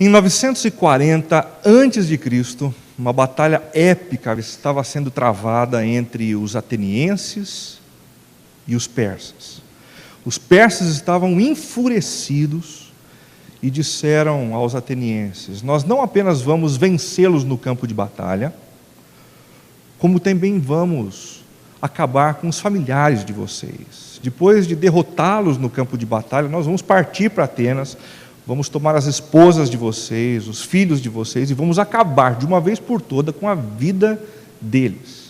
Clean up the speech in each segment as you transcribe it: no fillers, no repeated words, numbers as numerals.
Em 940 a.C., uma batalha épica estava sendo travada entre os atenienses e os persas. Os persas estavam enfurecidos e disseram aos atenienses: nós não apenas vamos vencê-los no campo de batalha, como também vamos acabar com os familiares de vocês. Depois de derrotá-los no campo de batalha, nós vamos partir para Atenas, vamos tomar as esposas de vocês, os filhos de vocês, e vamos acabar de uma vez por todas com a vida deles.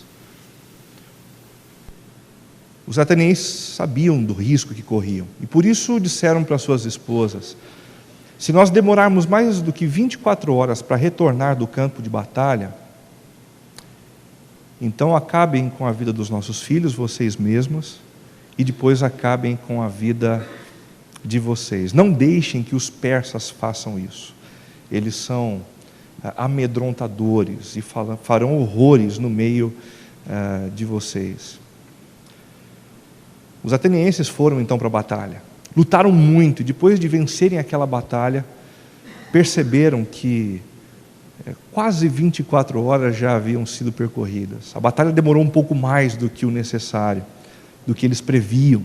Os atenienses sabiam do risco que corriam, e por isso disseram para suas esposas: se nós demorarmos mais do que 24 horas para retornar do campo de batalha, então acabem com a vida dos nossos filhos, vocês mesmos, e depois acabem com a vida de vocês. Não deixem que os persas façam isso. Eles são amedrontadores e farão horrores no meio de vocês. Os atenienses foram então para a batalha. Lutaram muito, e depois de vencerem aquela batalha, perceberam que quase 24 horas já haviam sido percorridas. A batalha demorou um pouco mais do que o necessário, do que eles previam.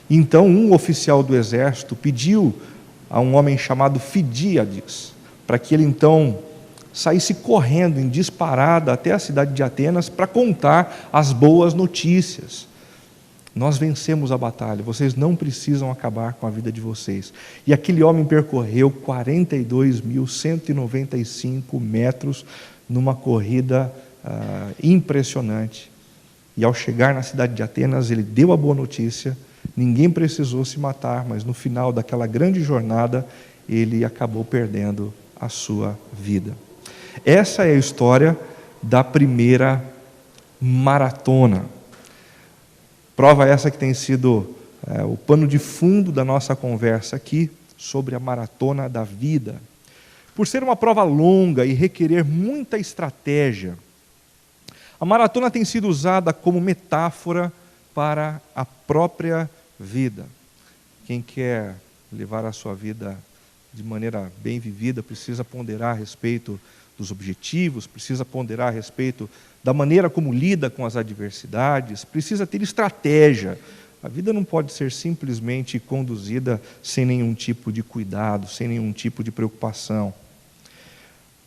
Então um oficial do exército pediu a um homem chamado Fidíades para que ele então saísse correndo em disparada até a cidade de Atenas para contar as boas notícias. Nós vencemos a batalha, vocês não precisam acabar com a vida de vocês. E aquele homem percorreu 42.195 metros numa corrida impressionante. E ao chegar na cidade de Atenas, ele deu a boa notícia. Ninguém precisou se matar, mas no final daquela grande jornada, ele acabou perdendo a sua vida. Essa é a história da primeira maratona. Prova essa que tem sido o pano de fundo da nossa conversa aqui sobre a maratona da vida. Por ser uma prova longa e requerer muita estratégia, a maratona tem sido usada como metáfora para a própria vida. Quem quer levar a sua vida de maneira bem vivida precisa ponderar a respeito dos objetivos, precisa ponderar a respeito da maneira como lida com as adversidades, precisa ter estratégia. A vida não pode ser simplesmente conduzida sem nenhum tipo de cuidado, sem nenhum tipo de preocupação.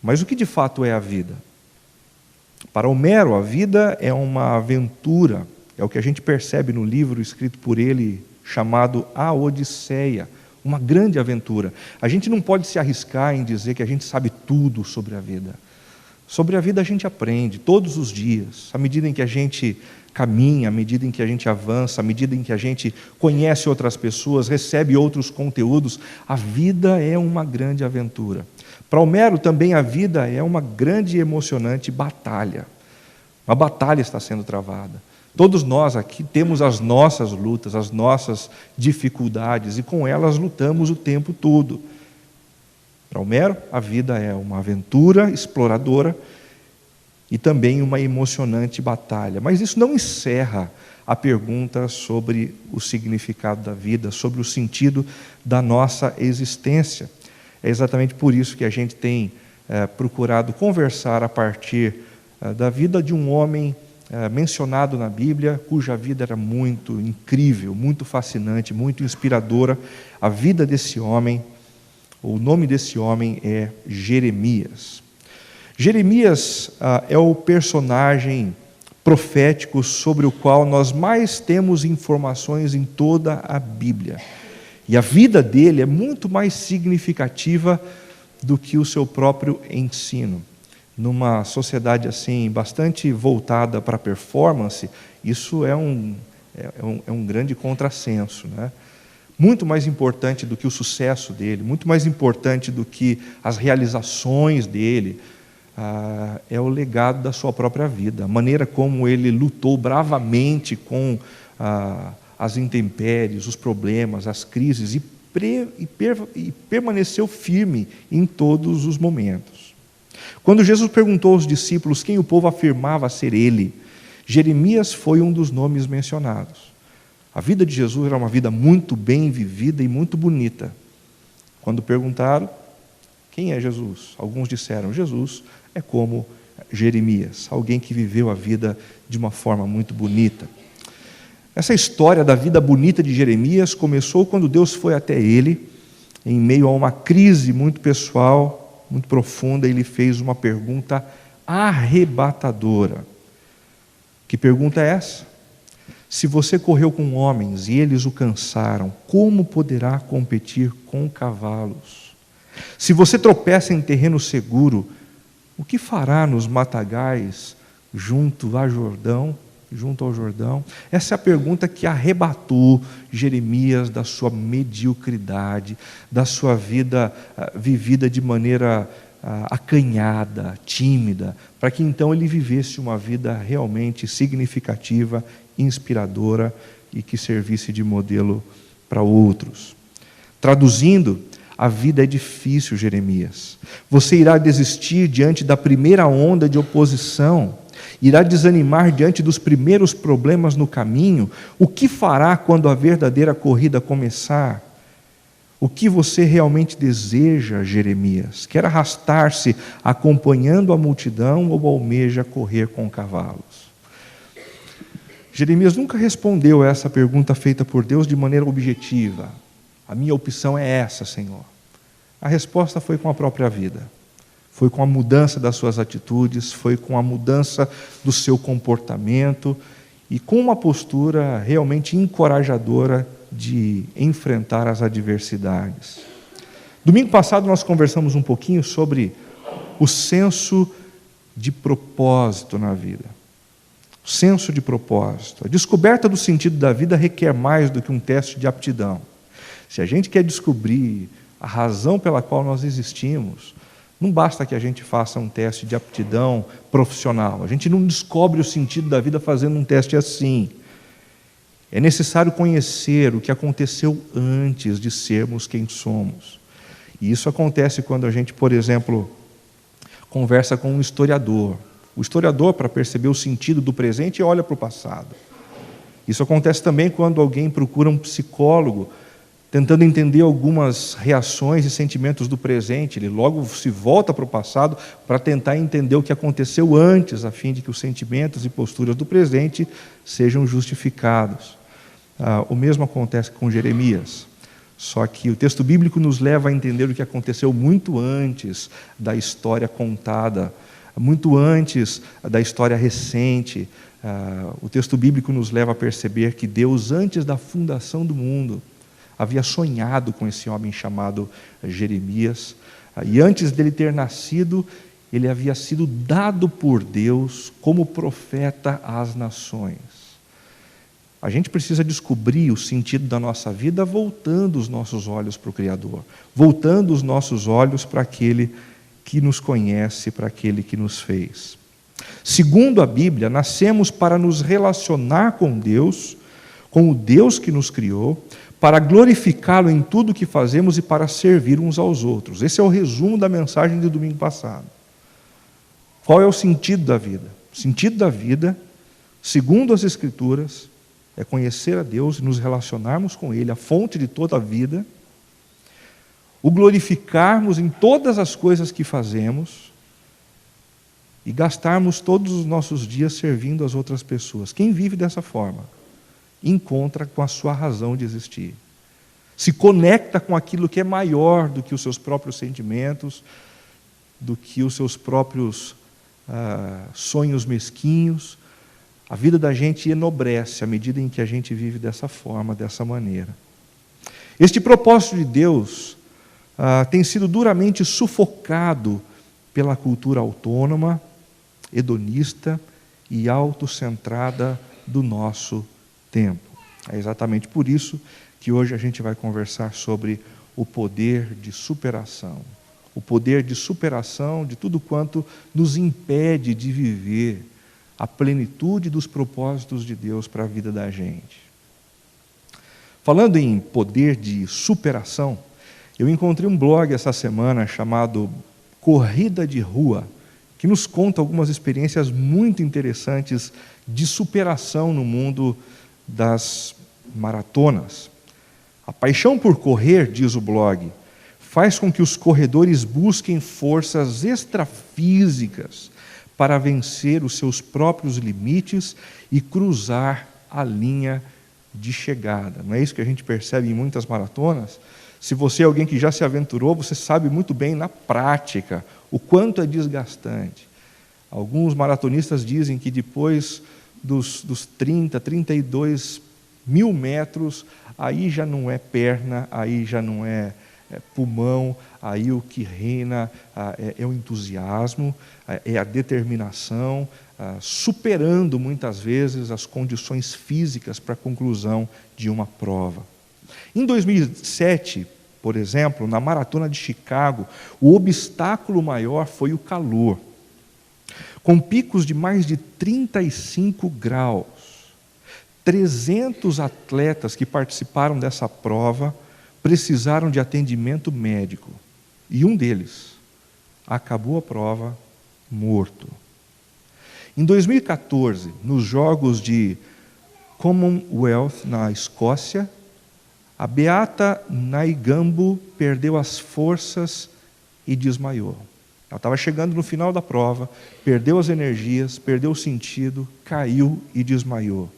Mas o que de fato é a vida? Para Homero, a vida é uma aventura, é o que a gente percebe no livro escrito por ele, chamado A Odisseia, uma grande aventura. A gente não pode se arriscar em dizer que a gente sabe tudo sobre a vida. Sobre a vida a gente aprende todos os dias, à medida em que a gente caminha, à medida em que a gente avança, à medida em que a gente conhece outras pessoas, recebe outros conteúdos. A vida é uma grande aventura. Para Homero também a vida é uma grande e emocionante batalha. Uma batalha está sendo travada. Todos nós aqui temos as nossas lutas, as nossas dificuldades, e com elas lutamos o tempo todo. Para Homero, a vida é uma aventura exploradora e também uma emocionante batalha. Mas isso não encerra a pergunta sobre o significado da vida, sobre o sentido da nossa existência. É exatamente por isso que a gente tem procurado conversar a partir da vida de um homem mencionado na Bíblia, cuja vida era muito incrível, muito fascinante, muito inspiradora. A vida desse homem, o nome desse homem é Jeremias. Jeremias é o personagem profético sobre o qual nós mais temos informações em toda a Bíblia. E a vida dele é muito mais significativa do que o seu próprio ensino. Numa sociedade assim, bastante voltada para a performance, isso é um grande contrassenso, né? Muito mais importante do que o sucesso dele, muito mais importante do que as realizações dele, é o legado da sua própria vida, a maneira como ele lutou bravamente com as intempéries, os problemas, as crises, e permaneceu firme em todos os momentos. Quando Jesus perguntou aos discípulos quem o povo afirmava ser ele, Jeremias foi um dos nomes mencionados. A vida de Jesus era uma vida muito bem vivida e muito bonita. Quando perguntaram, Quem é Jesus? Alguns disseram, Jesus é como Jeremias, alguém que viveu a vida de uma forma muito bonita. Essa história da vida bonita de Jeremias começou quando Deus foi até ele, em meio a uma crise muito pessoal, muito profunda, e lhe fez uma pergunta arrebatadora. Que pergunta é essa? Se você correu com homens e eles o cansaram, como poderá competir com cavalos? Se você tropeça em terreno seguro, o que fará nos matagais junto ao Jordão? Essa é a pergunta que arrebatou Jeremias da sua mediocridade, da sua vida vivida de maneira acanhada, tímida, para que então ele vivesse uma vida realmente significativa, inspiradora e que servisse de modelo para outros. Traduzindo, a vida é difícil, Jeremias. Você irá desistir diante da primeira onda de oposição, irá desanimar diante dos primeiros problemas no caminho. O que fará quando a verdadeira corrida começar? O que você realmente deseja, Jeremias? Quer arrastar-se acompanhando a multidão ou almeja correr com cavalos? Jeremias nunca respondeu a essa pergunta feita por Deus de maneira objetiva. A minha opção é essa, Senhor. A resposta foi com a própria vida. Foi com a mudança das suas atitudes, foi com a mudança do seu comportamento e com uma postura realmente encorajadora de enfrentar as adversidades. Domingo passado nós conversamos um pouquinho sobre o senso de propósito na vida. O senso de propósito. A descoberta do sentido da vida requer mais do que um teste de aptidão. Se a gente quer descobrir a razão pela qual nós existimos, não basta que a gente faça um teste de aptidão profissional. A gente não descobre o sentido da vida fazendo um teste assim. É necessário conhecer o que aconteceu antes de sermos quem somos. E isso acontece quando a gente, por exemplo, conversa com um historiador. O historiador, para perceber o sentido do presente, olha para o passado. Isso acontece também quando alguém procura um psicólogo, tentando entender algumas reações e sentimentos do presente. Ele logo se volta para o passado para tentar entender o que aconteceu antes, a fim de que os sentimentos e posturas do presente sejam justificados. O mesmo acontece com Jeremias. Só que o texto bíblico nos leva a entender o que aconteceu muito antes da história contada, muito antes da história recente. O texto bíblico nos leva a perceber que Deus, antes da fundação do mundo, havia sonhado com esse homem chamado Jeremias, e antes dele ter nascido, ele havia sido dado por Deus como profeta às nações. A gente precisa descobrir o sentido da nossa vida voltando os nossos olhos para o Criador, voltando os nossos olhos para aquele que nos conhece, para aquele que nos fez. Segundo a Bíblia, nascemos para nos relacionar com Deus, com o Deus que nos criou, para glorificá-lo em tudo o que fazemos e para servir uns aos outros. Esse é o resumo da mensagem do domingo passado. Qual é o sentido da vida? O sentido da vida, segundo as Escrituras, é conhecer a Deus e nos relacionarmos com Ele, a fonte de toda a vida, o glorificarmos em todas as coisas que fazemos e gastarmos todos os nossos dias servindo as outras pessoas. Quem vive dessa forma encontra com a sua razão de existir. Se conecta com aquilo que é maior do que os seus próprios sentimentos, do que os seus próprios sonhos mesquinhos. A vida da gente enobrece à medida em que a gente vive dessa forma, dessa maneira. Este propósito de Deus tem sido duramente sufocado pela cultura autônoma, hedonista e autocentrada do nosso tempo. É exatamente por isso que hoje a gente vai conversar sobre o poder de superação. O poder de superação de tudo quanto nos impede de viver a plenitude dos propósitos de Deus para a vida da gente. Falando em poder de superação, eu encontrei um blog essa semana chamado Corrida de Rua, que nos conta algumas experiências muito interessantes de superação no mundo das maratonas. A paixão por correr, diz o blog, faz com que os corredores busquem forças extrafísicas para vencer os seus próprios limites e cruzar a linha de chegada. Não é isso que a gente percebe em muitas maratonas? Se você é alguém que já se aventurou, você sabe muito bem na prática o quanto é desgastante. Alguns maratonistas dizem que depois dos 30, 32 mil metros, aí já não é perna, aí já não é pulmão, aí o que reina é o entusiasmo, é a determinação, superando muitas vezes as condições físicas para a conclusão de uma prova. Em 2007, por exemplo, na Maratona de Chicago, o obstáculo maior foi o calor. Com picos de mais de 35 graus, 300 atletas que participaram dessa prova precisaram de atendimento médico. E um deles acabou a prova morto. Em 2014, nos Jogos de Commonwealth, na Escócia, a Beata Naigambo perdeu as forças e desmaiou. Ela estava chegando no final da prova, perdeu as energias, perdeu o sentido, caiu e desmaiou.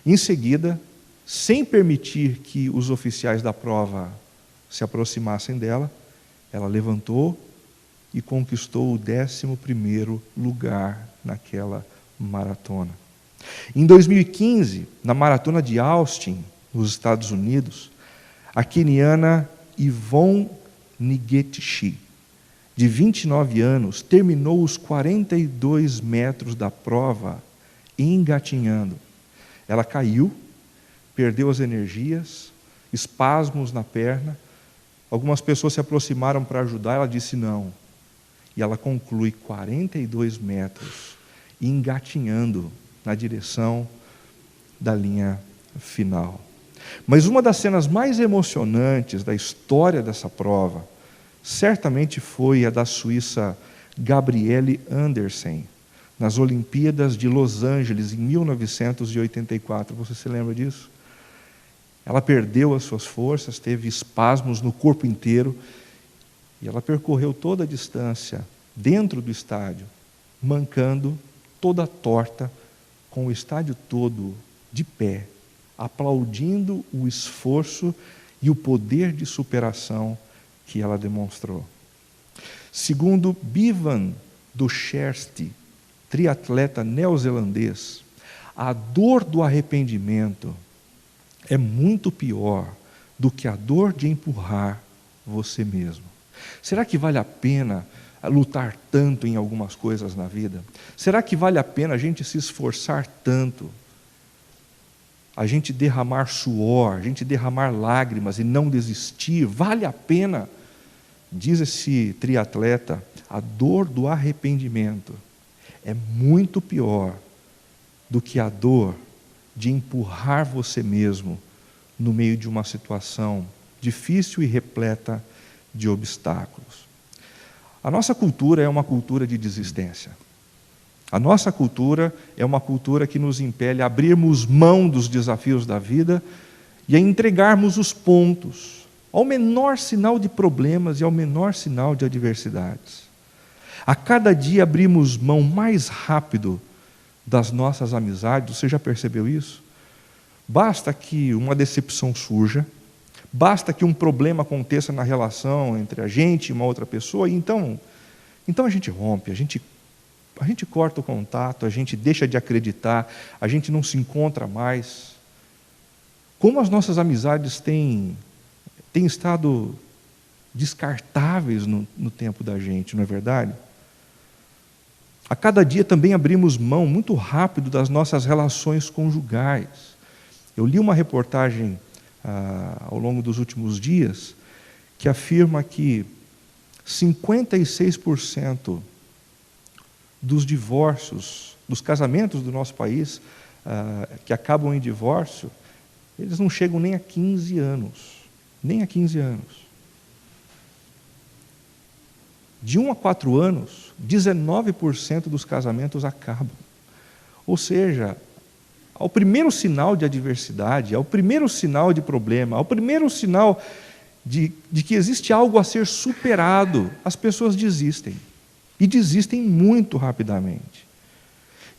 Em seguida, sem permitir que os oficiais da prova se aproximassem dela, ela levantou e conquistou o 11º lugar naquela maratona. Em 2015, na maratona de Austin, nos Estados Unidos, a queniana Yvonne Ngetchi, de 29 anos, terminou os 42 metros da prova engatinhando. Ela caiu, perdeu as energias, espasmos na perna. Algumas pessoas se aproximaram para ajudar, ela disse não. E ela conclui 42 metros, engatinhando na direção da linha final. Mas uma das cenas mais emocionantes da história dessa prova, certamente foi a da suíça Gabriele Andersen, nas Olimpíadas de Los Angeles, em 1984. Você se lembra disso? Ela perdeu as suas forças, teve espasmos no corpo inteiro, e ela percorreu toda a distância dentro do estádio, mancando, toda torta, com o estádio todo de pé, aplaudindo o esforço e o poder de superação que ela demonstrou. Segundo Bivan Docherty, triatleta neozelandês, a dor do arrependimento é muito pior do que a dor de empurrar você mesmo. Será que vale a pena lutar tanto em algumas coisas na vida? Será que vale a pena a gente se esforçar tanto? A gente derramar suor, a gente derramar lágrimas e não desistir? Vale a pena? Diz esse triatleta, a dor do arrependimento é muito pior do que a dor de empurrar você mesmo no meio de uma situação difícil e repleta de obstáculos. A nossa cultura é uma cultura de desistência. A nossa cultura é uma cultura que nos impele a abrirmos mão dos desafios da vida e a entregarmos os pontos ao menor sinal de problemas e ao menor sinal de adversidades. A cada dia abrimos mão mais rápido das nossas amizades. Você já percebeu isso? Basta que uma decepção surja, basta que um problema aconteça na relação entre a gente e uma outra pessoa, e então a gente rompe, a gente corta o contato, a gente deixa de acreditar, a gente não se encontra mais. Como as nossas amizades têm estado descartáveis no tempo da gente, não é verdade? A cada dia também abrimos mão muito rápido das nossas relações conjugais. Eu li uma reportagem ao longo dos últimos dias que afirma que 56% dos divórcios, dos casamentos do nosso país que acabam em divórcio, eles não chegam nem a 15 anos. Nem a 15 anos. De 1 a 4 anos, 19% dos casamentos acabam. Ou seja, ao primeiro sinal de adversidade, ao primeiro sinal de problema, ao primeiro sinal de que existe algo a ser superado, as pessoas desistem. E desistem muito rapidamente.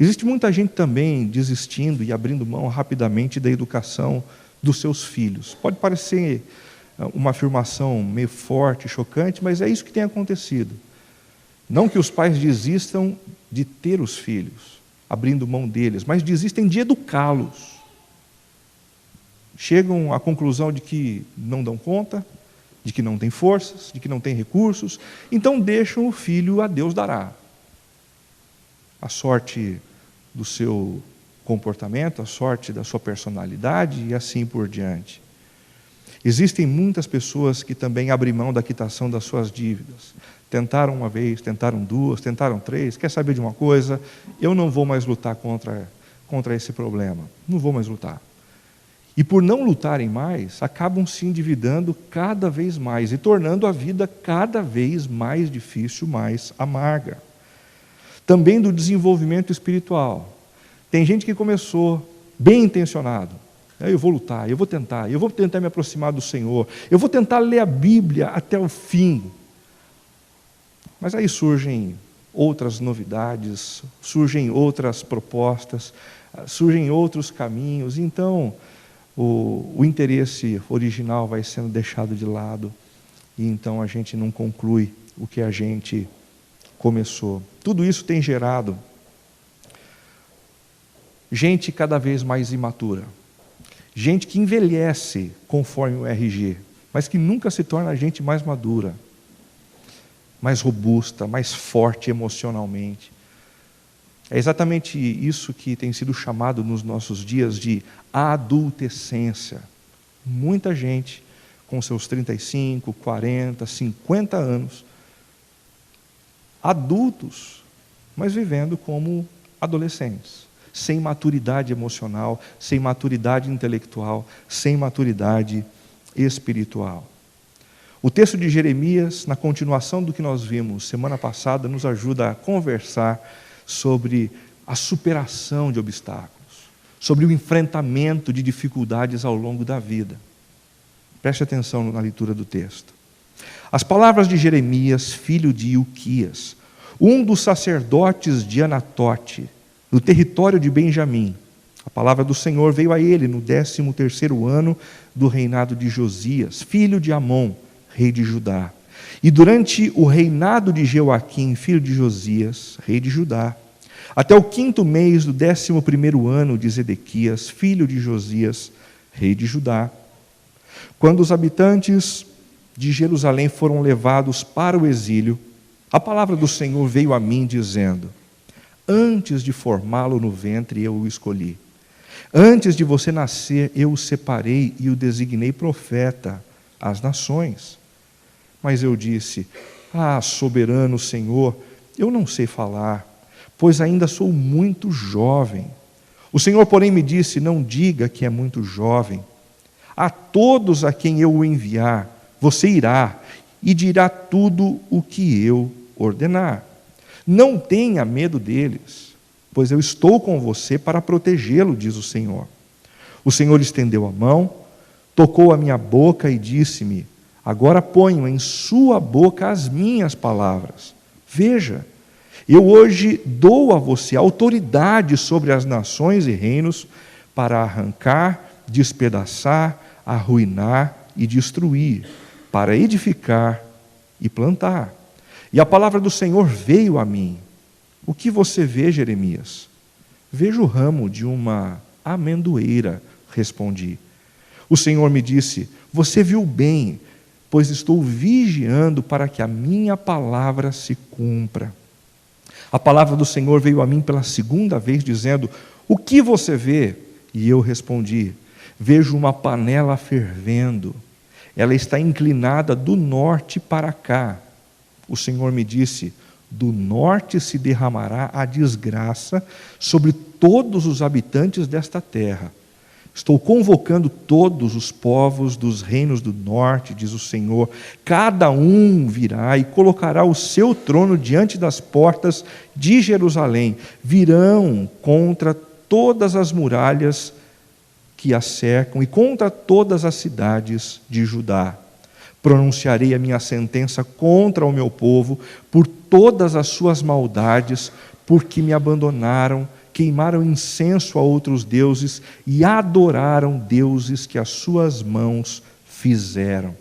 Existe muita gente também desistindo e abrindo mão rapidamente da educação dos seus filhos. Pode parecer uma afirmação meio forte, chocante, mas é isso que tem acontecido. Não que os pais desistam de ter os filhos, abrindo mão deles, mas desistem de educá-los. Chegam à conclusão de que não dão conta, de que não têm forças, de que não têm recursos, então deixam o filho a Deus dará. A sorte do seu comportamento, a sorte da sua personalidade e assim por diante. Existem muitas pessoas que também abrem mão da quitação das suas dívidas. Tentaram uma vez, tentaram duas, tentaram três, quer saber de uma coisa? Eu não vou mais lutar contra esse problema, não vou mais lutar. E por não lutarem mais, acabam se endividando cada vez mais e tornando a vida cada vez mais difícil, mais amarga. Também do desenvolvimento espiritual. Tem gente que começou bem intencionado. Eu vou lutar, eu vou tentar me aproximar do Senhor, eu vou tentar ler a Bíblia até o fim. Mas aí surgem outras novidades, surgem outras propostas, surgem outros caminhos, então o interesse original vai sendo deixado de lado e então a gente não conclui o que a gente começou. Tudo isso tem gerado gente cada vez mais imatura, gente que envelhece conforme o RG, mas que nunca se torna gente mais madura, mais robusta, mais forte emocionalmente. É exatamente isso que tem sido chamado nos nossos dias de adultescência. Muita gente com seus 35, 40, 50 anos, adultos, mas vivendo como adolescentes, sem maturidade emocional, sem maturidade intelectual, sem maturidade espiritual. O texto de Jeremias, na continuação do que nós vimos semana passada, nos ajuda a conversar sobre a superação de obstáculos, sobre o enfrentamento de dificuldades ao longo da vida. Preste atenção na leitura do texto. As palavras de Jeremias, filho de Ilquias, um dos sacerdotes de Anatote, no território de Benjamim. A palavra do Senhor veio a ele no 13º ano do reinado de Josias, filho de Amon, rei de Judá. E durante o reinado de Joaquim, filho de Josias, rei de Judá, até o 5º mês do 11º ano de Zedequias, filho de Josias, rei de Judá, quando os habitantes de Jerusalém foram levados para o exílio, a palavra do Senhor veio a mim dizendo: antes de formá-lo no ventre eu o escolhi. Antes de você nascer eu o separei e o designei profeta às nações. Mas eu disse: soberano Senhor, eu não sei falar, pois ainda sou muito jovem. O Senhor, porém, me disse: não diga que é muito jovem. A todos a quem eu o enviar, você irá e dirá tudo o que eu ordenar. Não tenha medo deles, pois eu estou com você para protegê-lo, diz o Senhor. O Senhor estendeu a mão, tocou a minha boca e disse-me: agora ponho em sua boca as minhas palavras. Veja, eu hoje dou a você autoridade sobre as nações e reinos para arrancar, despedaçar, arruinar e destruir, para edificar e plantar. E a palavra do Senhor veio a mim. O que você vê, Jeremias? Vejo o ramo de uma amendoeira, respondi. O Senhor me disse: você viu bem, pois estou vigiando para que a minha palavra se cumpra. A palavra do Senhor veio a mim pela 2ª vez, dizendo: o que você vê? E eu respondi: vejo uma panela fervendo. Ela está inclinada do norte para cá. O Senhor me disse: do norte se derramará a desgraça sobre todos os habitantes desta terra. Estou convocando todos os povos dos reinos do norte, diz o Senhor. Cada um virá e colocará o seu trono diante das portas de Jerusalém. Virão contra todas as muralhas que a cercam e contra todas as cidades de Judá. Pronunciarei a minha sentença contra o meu povo por todas as suas maldades, porque me abandonaram, queimaram incenso a outros deuses e adoraram deuses que as suas mãos fizeram.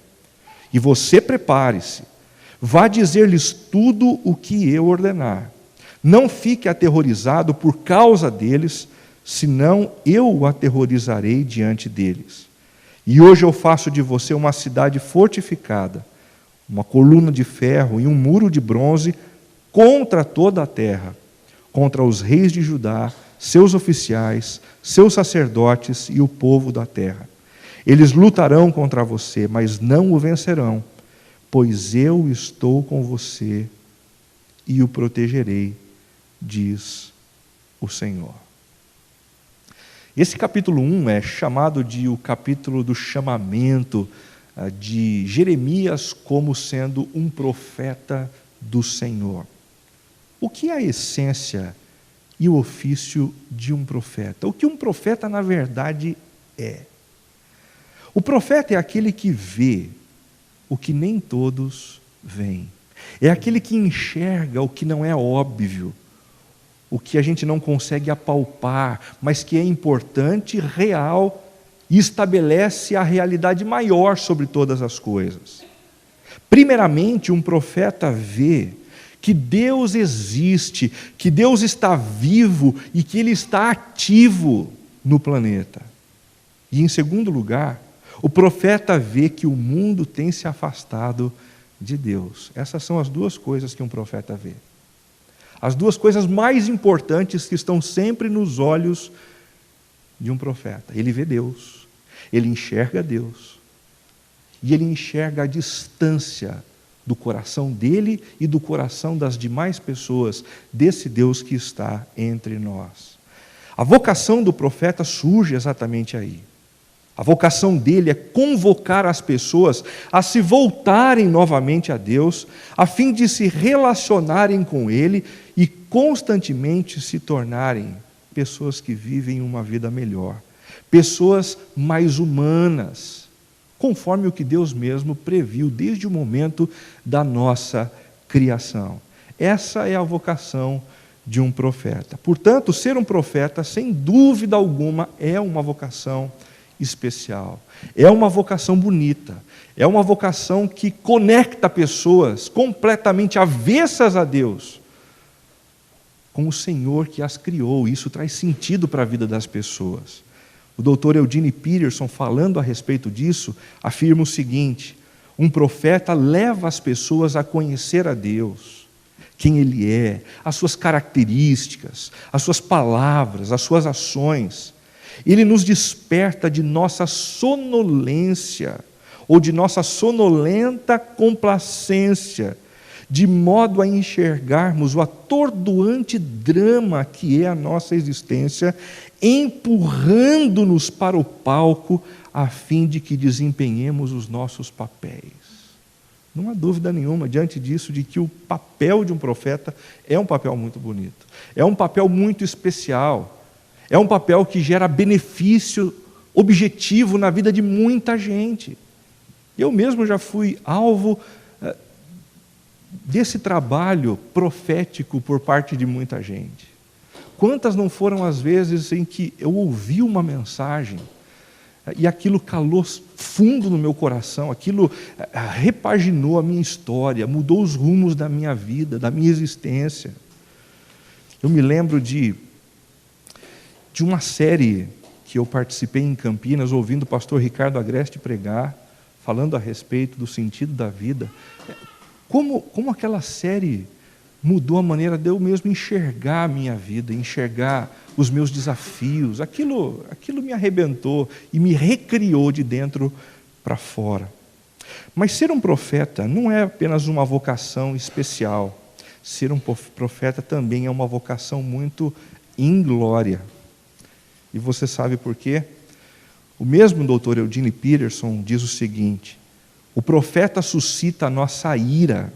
E você prepare-se, vá dizer-lhes tudo o que eu ordenar. Não fique aterrorizado por causa deles, senão eu o aterrorizarei diante deles. E hoje eu faço de você uma cidade fortificada, uma coluna de ferro e um muro de bronze contra toda a terra, contra os reis de Judá, seus oficiais, seus sacerdotes e o povo da terra. Eles lutarão contra você, mas não o vencerão, pois eu estou com você e o protegerei, diz o Senhor. Esse capítulo 1 é chamado de o capítulo do chamamento de Jeremias como sendo um profeta do Senhor. O que é a essência e o ofício de um profeta? O que um profeta, na verdade, é? O profeta é aquele que vê o que nem todos veem. É aquele que enxerga o que não é óbvio, o que a gente não consegue apalpar, mas que é importante, real e estabelece a realidade maior sobre todas as coisas. Primeiramente, um profeta vê que Deus existe, que Deus está vivo e que Ele está ativo no planeta. E em segundo lugar, o profeta vê que o mundo tem se afastado de Deus. Essas são as duas coisas que um profeta vê. As duas coisas mais importantes que estão sempre nos olhos de um profeta. Ele vê Deus, ele enxerga Deus, e ele enxerga a distância do coração dele e do coração das demais pessoas, desse Deus que está entre nós. A vocação do profeta surge exatamente aí. A vocação dele é convocar as pessoas a se voltarem novamente a Deus, a fim de se relacionarem com Ele e constantemente se tornarem pessoas que vivem uma vida melhor, pessoas mais humanas, conforme o que Deus mesmo previu desde o momento da nossa criação. Essa é a vocação de um profeta. Portanto, ser um profeta, sem dúvida alguma, é uma vocação especial. É uma vocação bonita. É uma vocação que conecta pessoas completamente avessas a Deus com o Senhor que as criou. Isso traz sentido para a vida das pessoas. O Dr. Eugene Peterson, falando a respeito disso, afirma o seguinte: um profeta leva as pessoas a conhecer a Deus, quem Ele é, as suas características, as suas palavras, as suas ações. Ele nos desperta de nossa sonolência, ou de nossa sonolenta complacência, de modo a enxergarmos o atordoante drama que é a nossa existência, empurrando-nos para o palco, a fim de que desempenhemos os nossos papéis. Não há dúvida nenhuma, diante disso, de que o papel de um profeta é um papel muito bonito, é um papel muito especial. É um papel que gera benefício objetivo na vida de muita gente. Eu mesmo já fui alvo desse trabalho profético por parte de muita gente. Quantas não foram as vezes em que eu ouvi uma mensagem e aquilo calou fundo no meu coração, aquilo repaginou a minha história, mudou os rumos da minha vida, da minha existência. Eu me lembro de uma série que eu participei em Campinas, ouvindo o pastor Ricardo Agreste pregar, falando a respeito do sentido da vida. Como aquela série mudou a maneira de eu mesmo enxergar a minha vida, enxergar os meus desafios. Aquilo me arrebentou e me recriou de dentro para fora. Mas ser um profeta não é apenas uma vocação especial. Ser um profeta também é uma vocação muito inglória. E você sabe por quê? O mesmo Dr. Eugene Peterson diz o seguinte: o profeta suscita a nossa ira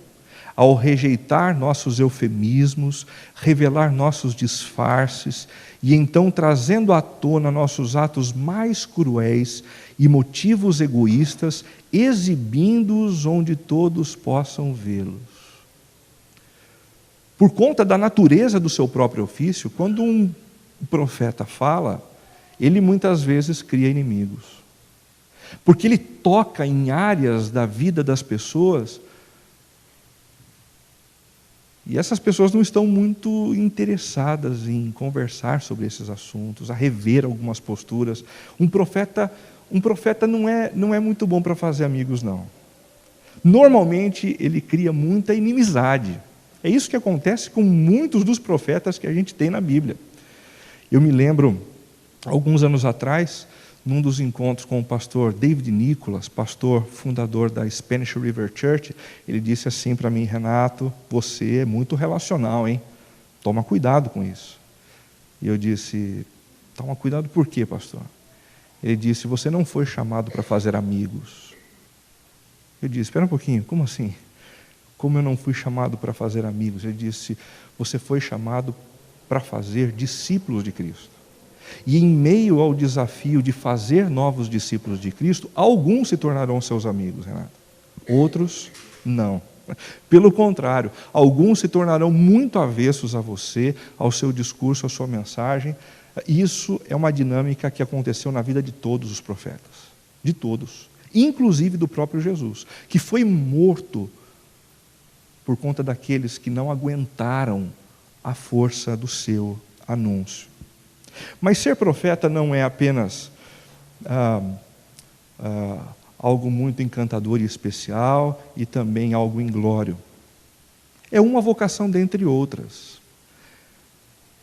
ao rejeitar nossos eufemismos, revelar nossos disfarces e então trazendo à tona nossos atos mais cruéis e motivos egoístas, exibindo-os onde todos possam vê-los. Por conta da natureza do seu próprio ofício, quando um profeta fala, ele muitas vezes cria inimigos. Porque ele toca em áreas da vida das pessoas e essas pessoas não estão muito interessadas em conversar sobre esses assuntos, a rever algumas posturas. Um profeta não é muito bom para fazer amigos, não. Normalmente ele cria muita inimizade. É isso que acontece com muitos dos profetas que a gente tem na Bíblia. Eu me lembro, alguns anos atrás, num dos encontros com o pastor David Nicholas, pastor fundador da Spanish River Church, ele disse assim para mim: Renato, você é muito relacional, hein? Toma cuidado com isso. E eu disse: toma cuidado por quê, pastor? Ele disse: você não foi chamado para fazer amigos. Eu disse: espera um pouquinho, como assim? Como eu não fui chamado para fazer amigos? Ele disse: você foi chamado para fazer discípulos de Cristo. E em meio ao desafio de fazer novos discípulos de Cristo, alguns se tornarão seus amigos, Renato. Outros, não. Pelo contrário, alguns se tornarão muito avessos a você, ao seu discurso, à sua mensagem. Isso é uma dinâmica que aconteceu na vida de todos os profetas. De todos. Inclusive do próprio Jesus, que foi morto por conta daqueles que não aguentaram a força do seu anúncio. Mas ser profeta não é apenas algo muito encantador e especial e também algo inglório. É uma vocação dentre outras.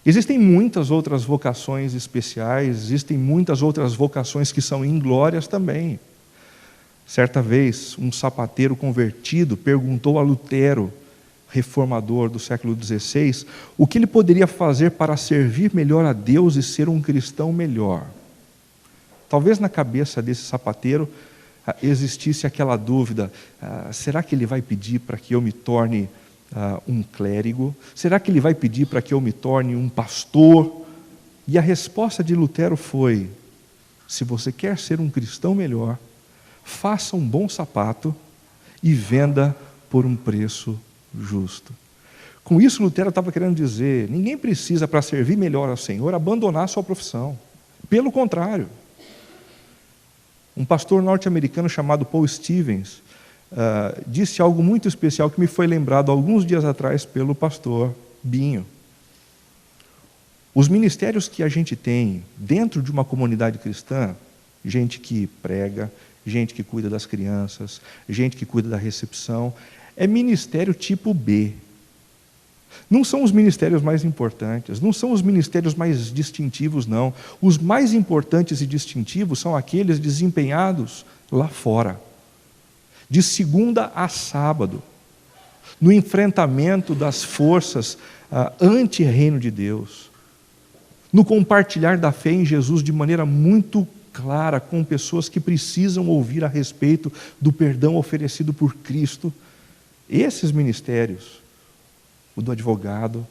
Existem muitas outras vocações especiais, existem muitas outras vocações que são inglórias também. Certa vez, um sapateiro convertido perguntou a Lutero, reformador do século XVI, o que ele poderia fazer para servir melhor a Deus e ser um cristão melhor. Talvez na cabeça desse sapateiro existisse aquela dúvida: será que ele vai pedir para que eu me torne um clérigo? Será que ele vai pedir para que eu me torne um pastor? E a resposta de Lutero foi: se você quer ser um cristão melhor, faça um bom sapato e venda por um preço justo. Com isso, Lutero estava querendo dizer: ninguém precisa, para servir melhor ao Senhor, abandonar a sua profissão. Pelo contrário. Um pastor norte-americano chamado Paul Stevens disse algo muito especial que me foi lembrado alguns dias atrás pelo pastor Binho. Os ministérios que a gente tem dentro de uma comunidade cristã, gente que prega, gente que cuida das crianças, gente que cuida da recepção, é ministério tipo B. Não são os ministérios mais importantes, não são os ministérios mais distintivos, não. Os mais importantes e distintivos são aqueles desempenhados lá fora, de segunda a sábado, no enfrentamento das forças anti-reino de Deus, no compartilhar da fé em Jesus de maneira muito clara com pessoas que precisam ouvir a respeito do perdão oferecido por Cristo. Esses ministérios, o do advogado,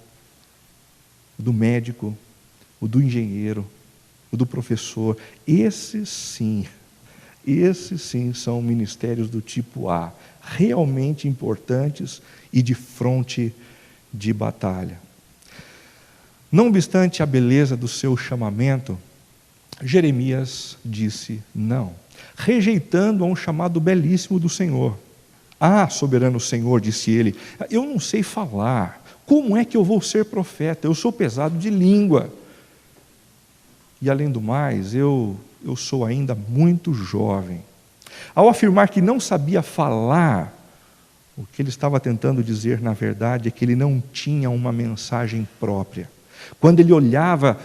o do médico, o do engenheiro, o do professor, esses sim são ministérios do tipo A, realmente importantes e de fronte de batalha. Não obstante a beleza do seu chamamento, Jeremias disse não, rejeitando a um chamado belíssimo do Senhor. Ah, soberano Senhor, disse ele, eu não sei falar, como é que eu vou ser profeta? Eu sou pesado de língua. E além do mais, eu sou ainda muito jovem. Ao afirmar que não sabia falar, o que ele estava tentando dizer, na verdade, é que ele não tinha uma mensagem própria. Quando ele olhava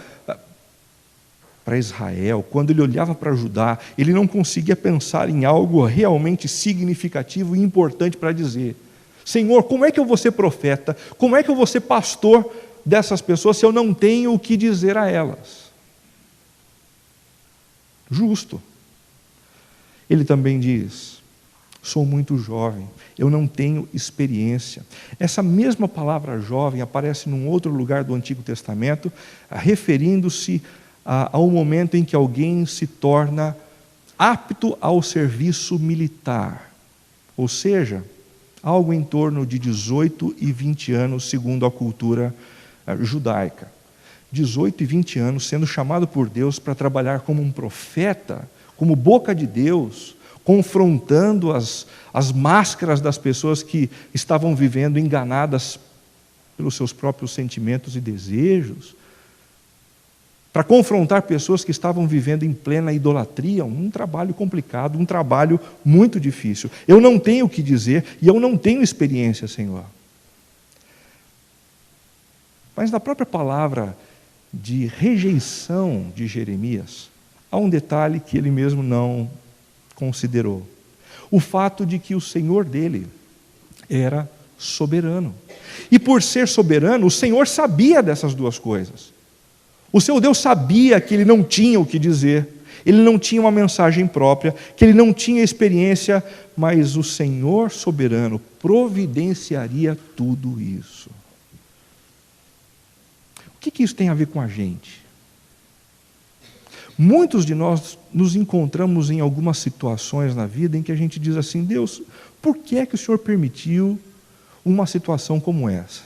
para Israel, quando ele olhava para Judá, ele não conseguia pensar em algo realmente significativo e importante para dizer. Senhor, como é que eu vou ser profeta? Como é que eu vou ser pastor dessas pessoas se eu não tenho o que dizer a elas? Justo. Ele também diz: Sou muito jovem, eu não tenho experiência. Essa mesma palavra jovem aparece num outro lugar do Antigo Testamento, referindo-se ao momento em que alguém se torna apto ao serviço militar, ou seja, algo em torno de 18 e 20 anos, segundo a cultura judaica. 18 e 20 anos, sendo chamado por Deus para trabalhar como um profeta, como boca de Deus, confrontando as máscaras das pessoas que estavam vivendo enganadas pelos seus próprios sentimentos e desejos, para confrontar pessoas que estavam vivendo em plena idolatria, um trabalho complicado, um trabalho muito difícil. Eu não tenho o que dizer e eu não tenho experiência, Senhor. Mas na própria palavra de rejeição de Jeremias, há um detalhe que ele mesmo não considerou. O fato de que o Senhor dele era soberano. E por ser soberano, o Senhor sabia dessas duas coisas. O seu Deus sabia que ele não tinha o que dizer, ele não tinha uma mensagem própria, que ele não tinha experiência, mas o Senhor soberano providenciaria tudo isso. O que isso tem a ver com a gente? Muitos de nós nos encontramos em algumas situações na vida em que a gente diz assim: Deus, por que é que o Senhor permitiu uma situação como essa?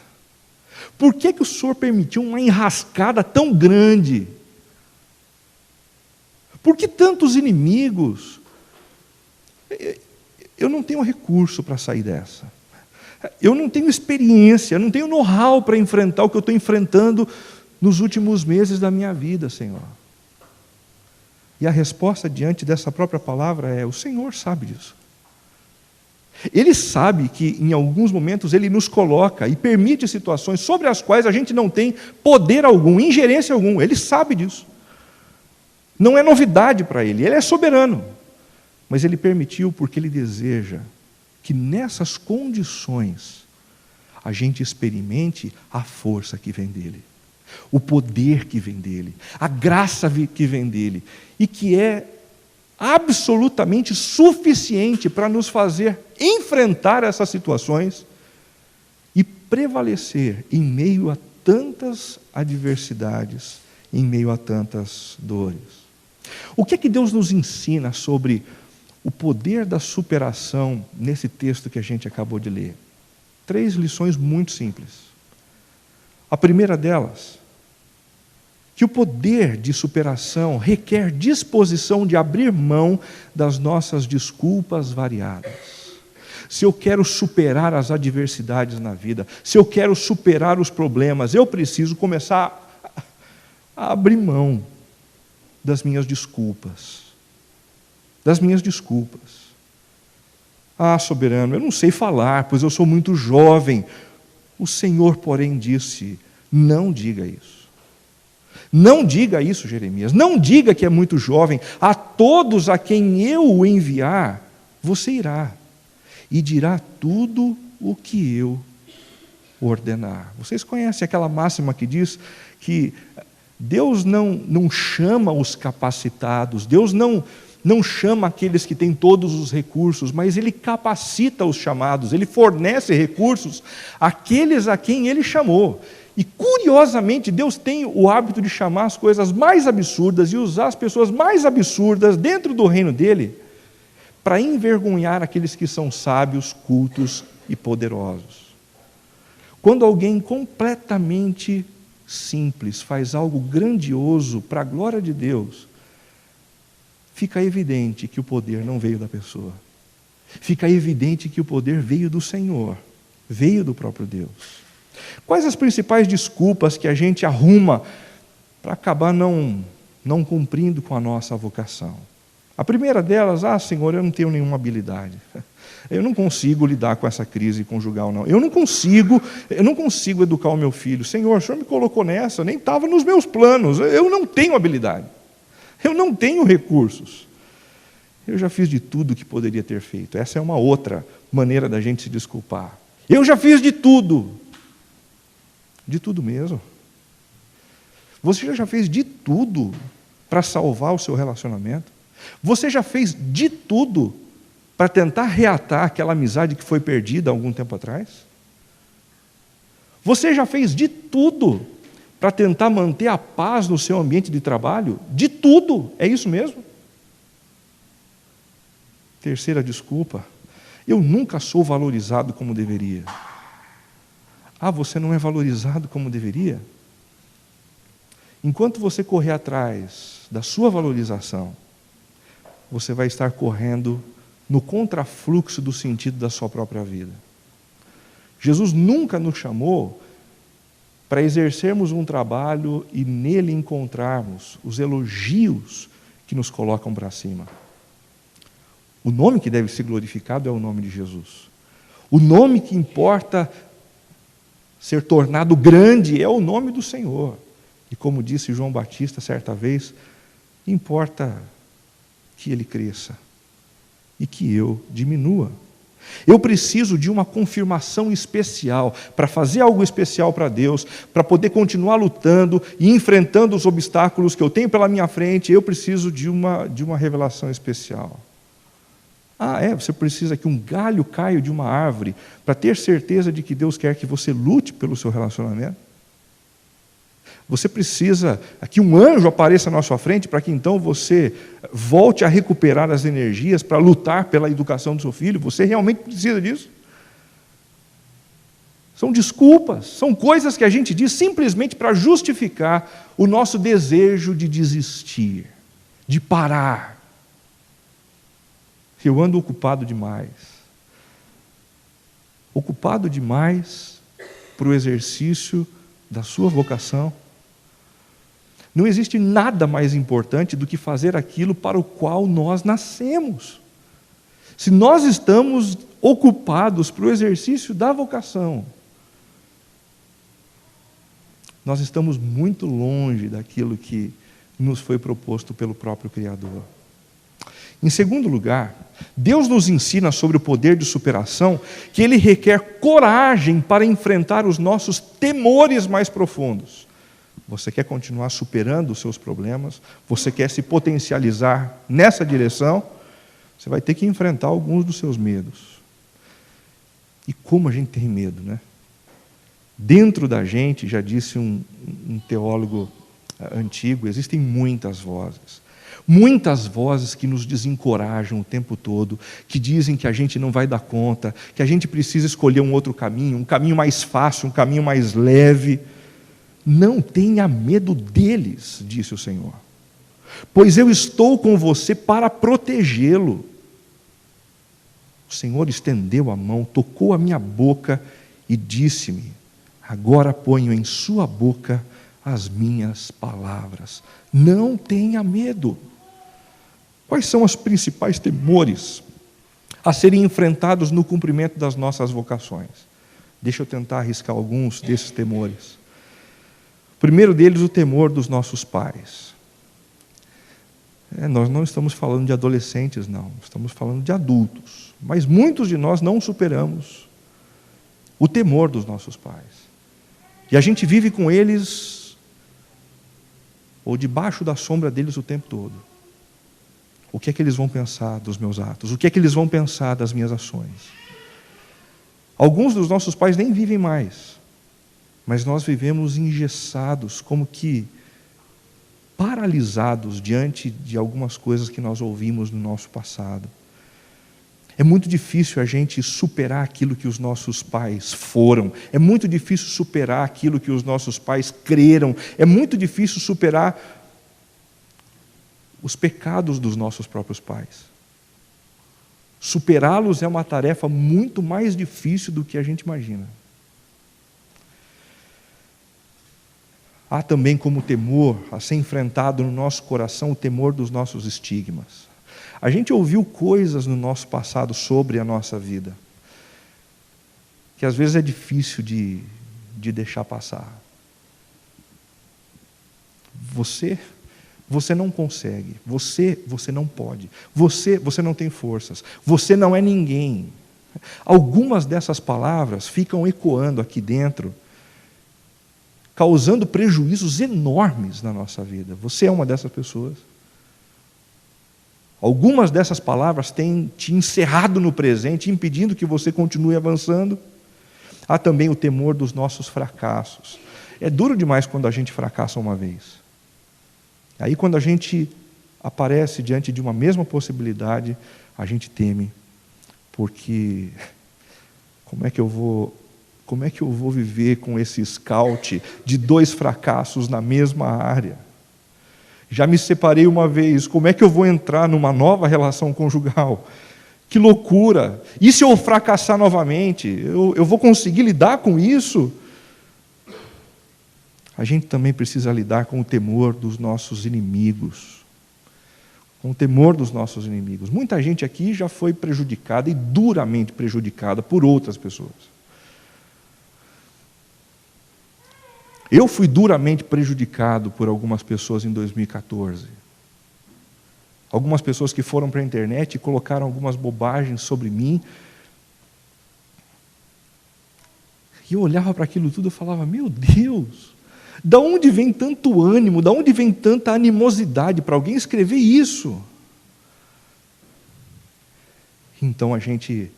Por que o Senhor permitiu uma enrascada tão grande? Por que tantos inimigos? Eu não tenho recurso para sair dessa. Eu não tenho experiência, eu não tenho know-how para enfrentar o que eu estou enfrentando nos últimos meses da minha vida, Senhor. E a resposta diante dessa própria palavra é: o Senhor sabe disso. Ele sabe que em alguns momentos Ele nos coloca e permite situações sobre as quais a gente não tem poder algum, ingerência algum. Ele sabe disso. Não é novidade para Ele, Ele é soberano. Mas Ele permitiu porque Ele deseja que nessas condições a gente experimente a força que vem dEle, o poder que vem dEle, a graça que vem dEle, e que é absolutamente suficiente para nos fazer enfrentar essas situações e prevalecer em meio a tantas adversidades, em meio a tantas dores. O que é que Deus nos ensina sobre o poder da superação nesse texto que a gente acabou de ler? 3 lições muito simples. A primeira delas, que o poder de superação requer disposição de abrir mão das nossas desculpas variadas. Se eu quero superar as adversidades na vida, se eu quero superar os problemas, eu preciso começar a abrir mão das minhas desculpas. Das minhas desculpas. Ah, soberano, eu não sei falar, pois eu sou muito jovem. O Senhor, porém, disse: não diga isso. Não diga isso, Jeremias. Não diga que é muito jovem. A todos a quem eu o enviar, você irá e dirá tudo o que eu ordenar. Vocês conhecem aquela máxima que diz que Deus não chama os capacitados, Deus não chama aqueles que têm todos os recursos, mas Ele capacita os chamados, Ele fornece recursos àqueles a quem Ele chamou. E, curiosamente, Deus tem o hábito de chamar as coisas mais absurdas e usar as pessoas mais absurdas dentro do reino dEle para envergonhar aqueles que são sábios, cultos e poderosos. Quando alguém completamente simples faz algo grandioso para a glória de Deus, fica evidente que o poder não veio da pessoa. Fica evidente que o poder veio do Senhor, veio do próprio Deus. Quais as principais desculpas que a gente arruma para acabar não cumprindo com a nossa vocação? A primeira delas: Senhor, eu não tenho nenhuma habilidade. Eu não consigo lidar com essa crise conjugal, não. Eu não consigo educar o meu filho. Senhor, o Senhor me colocou nessa, nem estava nos meus planos. Eu não tenho habilidade. Eu não tenho recursos. Eu já fiz de tudo que poderia ter feito. Essa é uma outra maneira da gente se desculpar. Eu já fiz de tudo. De tudo mesmo. Você já fez de tudo para salvar o seu relacionamento? Você já fez de tudo para tentar reatar aquela amizade que foi perdida há algum tempo atrás? Você já fez de tudo para tentar manter a paz no seu ambiente de trabalho? De tudo, é isso mesmo? Terceira desculpa: eu nunca sou valorizado como deveria. Ah, você não é valorizado como deveria? Enquanto você correr atrás da sua valorização, você vai estar correndo no contrafluxo do sentido da sua própria vida. Jesus nunca nos chamou para exercermos um trabalho e nele encontrarmos os elogios que nos colocam para cima. O nome que deve ser glorificado é o nome de Jesus. O nome que importa ser tornado grande é o nome do Senhor. E como disse João Batista certa vez, importa que ele cresça e que eu diminua. Eu preciso de uma confirmação especial para fazer algo especial para Deus, para poder continuar lutando e enfrentando os obstáculos que eu tenho pela minha frente. Eu preciso de uma revelação especial. Você precisa que um galho caia de uma árvore para ter certeza de que Deus quer que você lute pelo seu relacionamento? Você precisa que um anjo apareça na sua frente para que então você volte a recuperar as energias para lutar pela educação do seu filho? Você realmente precisa disso? São desculpas, são coisas que a gente diz simplesmente para justificar o nosso desejo de desistir, de parar. Eu ando ocupado demais para o exercício da sua vocação. Não existe nada mais importante do que fazer aquilo para o qual nós nascemos. Se nós estamos ocupados para o exercício da vocação, nós estamos muito longe daquilo que nos foi proposto pelo próprio Criador. Em segundo lugar, Deus nos ensina sobre o poder de superação, que Ele requer coragem para enfrentar os nossos temores mais profundos. Você quer continuar superando os seus problemas? Você quer se potencializar nessa direção? Você vai ter que enfrentar alguns dos seus medos. E como a gente tem medo, né? Dentro da gente, já disse um teólogo antigo, existem muitas vozes. Muitas vozes que nos desencorajam o tempo todo, que dizem que a gente não vai dar conta, que a gente precisa escolher um outro caminho, um caminho mais fácil, um caminho mais leve. Não tenha medo deles, disse o Senhor, pois eu estou com você para protegê-lo. O Senhor estendeu a mão, tocou a minha boca e disse-me: agora ponho em sua boca as minhas palavras. Não tenha medo. Quais são os principais temores a serem enfrentados no cumprimento das nossas vocações? Deixa eu tentar arriscar alguns desses temores. O primeiro deles, o temor dos nossos pais. Nós não estamos falando de adolescentes, não. Estamos falando de adultos. Mas muitos de nós não superamos o temor dos nossos pais. E a gente vive com eles, ou debaixo da sombra deles o tempo todo. O que é que eles vão pensar dos meus atos? O que é que eles vão pensar das minhas ações? Alguns dos nossos pais nem vivem mais, mas nós vivemos engessados, como que paralisados diante de algumas coisas que nós ouvimos no nosso passado. É muito difícil a gente superar aquilo que os nossos pais foram. É muito difícil superar aquilo que os nossos pais creram. É muito difícil superar os pecados dos nossos próprios pais. Superá-los é uma tarefa muito mais difícil do que a gente imagina. Há também como temor a ser enfrentado no nosso coração o temor dos nossos estigmas. A gente ouviu coisas no nosso passado sobre a nossa vida, que às vezes é difícil de deixar passar. Você não consegue, você não pode, você não tem forças, você não é ninguém. Algumas dessas palavras ficam ecoando aqui dentro, causando prejuízos enormes na nossa vida. Você é uma dessas pessoas. Algumas dessas palavras têm te encerrado no presente, impedindo que você continue avançando. Há também o temor dos nossos fracassos. É duro demais quando a gente fracassa uma vez. Aí quando a gente aparece diante de uma mesma possibilidade, a gente teme, porque como é que eu vou viver com esse scout de 2 fracassos na mesma área? Já me separei uma vez, como é que eu vou entrar numa nova relação conjugal? Que loucura! E se eu fracassar novamente? Eu vou conseguir lidar com isso? A gente também precisa lidar com o temor dos nossos inimigos. Com o temor dos nossos inimigos. Muita gente aqui já foi prejudicada e duramente prejudicada por outras pessoas. Eu fui duramente prejudicado por algumas pessoas em 2014. Algumas pessoas que foram para a internet e colocaram algumas bobagens sobre mim. E eu olhava para aquilo tudo e falava, meu Deus, da onde vem tanto ânimo, da onde vem tanta animosidade para alguém escrever isso? Então a gente,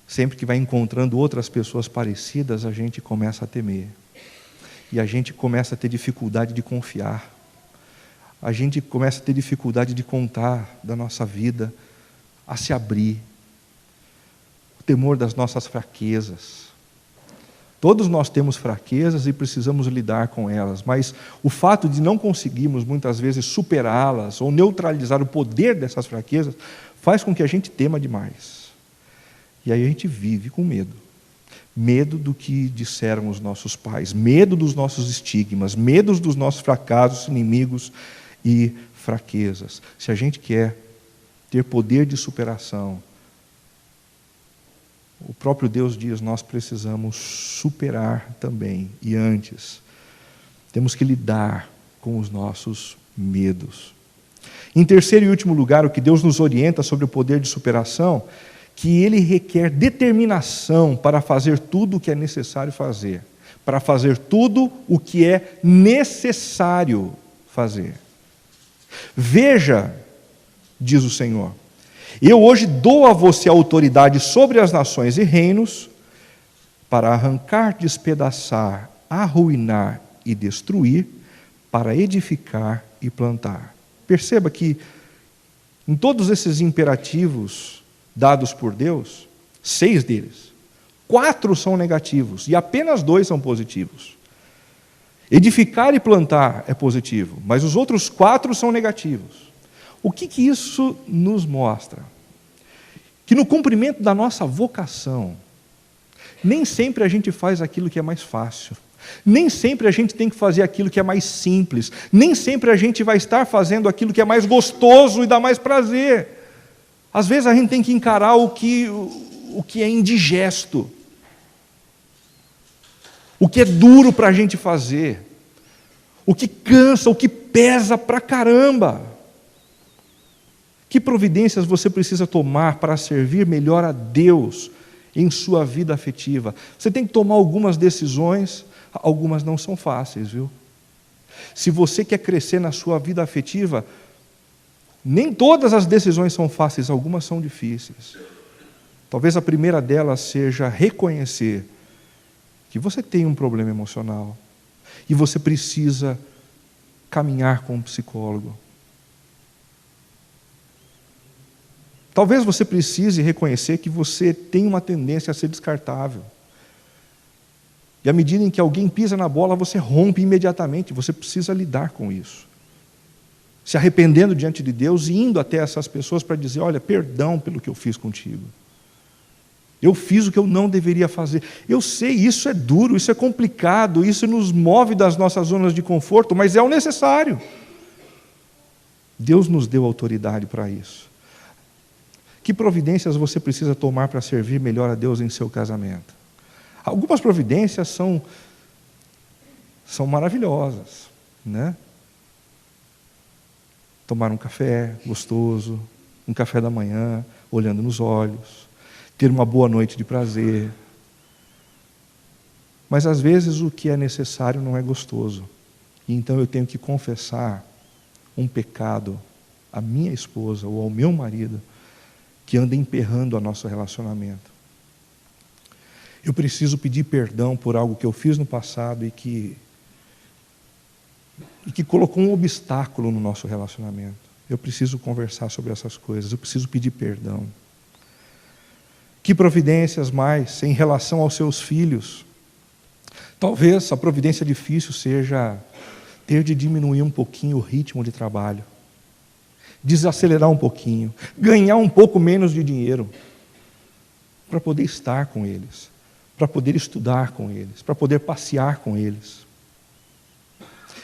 sempre que vai encontrando outras pessoas parecidas, a gente começa a temer. E a gente começa a ter dificuldade de confiar. A gente começa a ter dificuldade de contar da nossa vida, a se abrir. O temor das nossas fraquezas. Todos nós temos fraquezas e precisamos lidar com elas, mas o fato de não conseguirmos muitas vezes superá-las ou neutralizar o poder dessas fraquezas faz com que a gente tema demais. E aí a gente vive com medo. Medo do que disseram os nossos pais, medo dos nossos estigmas, medo dos nossos fracassos, inimigos e fraquezas. Se a gente quer ter poder de superação, o próprio Deus diz, nós precisamos superar também. E antes, temos que lidar com os nossos medos. Em terceiro e último lugar, o que Deus nos orienta sobre o poder de superação, que ele requer determinação para fazer tudo o que é necessário fazer. Para fazer tudo o que é necessário fazer. Veja, diz o Senhor, eu hoje dou a você autoridade sobre as nações e reinos para arrancar, despedaçar, arruinar e destruir, para edificar e plantar. Perceba que em todos esses imperativos dados por Deus, 6 deles, 4 são negativos e apenas 2 são positivos. Edificar e plantar é positivo, mas os outros 4 são negativos. O que isso nos mostra? Que no cumprimento da nossa vocação, nem sempre a gente faz aquilo que é mais fácil. Nem sempre a gente tem que fazer aquilo que é mais simples. Nem sempre a gente vai estar fazendo aquilo que é mais gostoso e dá mais prazer. Às vezes a gente tem que encarar o que é indigesto. O que é duro para a gente fazer. O que cansa, o que pesa pra caramba. Que providências você precisa tomar para servir melhor a Deus em sua vida afetiva? Você tem que tomar algumas decisões, algumas não são fáceis, viu? Se você quer crescer na sua vida afetiva, nem todas as decisões são fáceis, algumas são difíceis. Talvez a primeira delas seja reconhecer que você tem um problema emocional e você precisa caminhar com um psicólogo. Talvez você precise reconhecer que você tem uma tendência a ser descartável. E à medida em que alguém pisa na bola, você rompe imediatamente, você precisa lidar com isso. Se arrependendo diante de Deus e indo até essas pessoas para dizer, olha, perdão pelo que eu fiz contigo. Eu fiz o que eu não deveria fazer. Eu sei, isso é duro, isso é complicado, isso nos move das nossas zonas de conforto, mas é o necessário. Deus nos deu autoridade para isso. Que providências você precisa tomar para servir melhor a Deus em seu casamento? Algumas providências são maravilhosas, né? Tomar um café gostoso, um café da manhã, olhando nos olhos, ter uma boa noite de prazer. Mas às vezes o que é necessário não é gostoso. E então eu tenho que confessar um pecado à minha esposa ou ao meu marido que anda emperrando o nosso relacionamento. Eu preciso pedir perdão por algo que eu fiz no passado e que colocou um obstáculo no nosso relacionamento. Eu preciso conversar sobre essas coisas, eu preciso pedir perdão. Que providências mais em relação aos seus filhos? Talvez a providência difícil seja ter de diminuir um pouquinho o ritmo de trabalho, desacelerar um pouquinho, ganhar um pouco menos de dinheiro, para poder estar com eles, para poder estudar com eles, para poder passear com eles.